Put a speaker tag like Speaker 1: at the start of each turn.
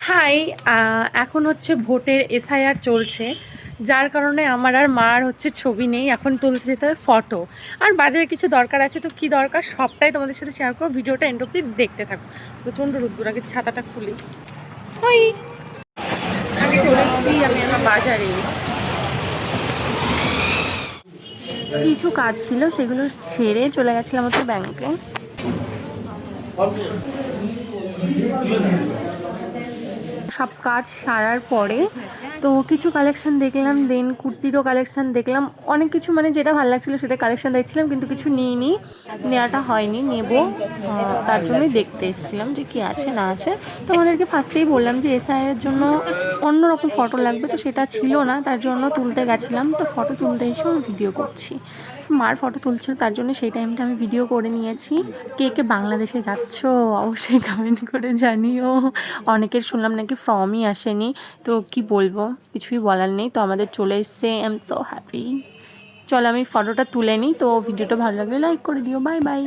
Speaker 1: High. এখন হচ্ছে ভোটের এসআইআর চলছে, যার কারণে আমার আর মার হচ্ছে ছবি নেই, এখন তুলতে যেতে হবে ফটো। আর বাজারে কিছু দরকার আছে, তো কি দরকার সবটাই তোমাদের সাথে শেয়ার করো। ভিডিওটা এন্ড অব্দি দেখতে থাকো। প্রচণ্ড রোদ্দুর, আগে ছাতাটা খুলি। ওই আগে চলে এসেছি আমি আমার বাজারে। কিছু কাজ ছিল, সেগুলো সেরে চলে গেছিলাম হচ্ছে ব্যাংকে। সব কাজ সারার পরে তো কিছু কালেকশন দেখলাম, দেন কুর্তিরও কালেকশন দেখলাম, অনেক কিছু মানে যেটা ভালো লাগছিলো সেটা কালেকশন দেখছিলাম, কিন্তু কিছু নিইনি, নেওয়াটা হয়নি, নেব তার জন্যই দেখতে এসেছিলাম যে কি আছে না আছে। তো আমাদেরকে ফার্স্টেই বললাম যে এসআইয়ের জন্য অন্যরকম ফটো লাগবে, তো সেটা ছিল না, তার জন্য তুলতে গেছিলাম। তো ফটো তুলতে এসে আমি ভিডিও করছি, মার ফটো তুলছিল, তার জন্য সেই টাইমটা আমি ভিডিও করে নিয়েছি। কে কে বাংলাদেশে যাচ্ছ অবশ্যই কমেন্ট করে জানিও। অনেকের শুনলাম নাকি ফর্মই আসেনি, তো কি বলবো, কিছুই বলার নেই। তো আমাদের চলে এসছে, আই এম সো হ্যাপি। চলো আমি ফটোটা তুলে নিই। তো ভিডিওটা ভালো লাগলে লাইক করে দিও। Bye bye.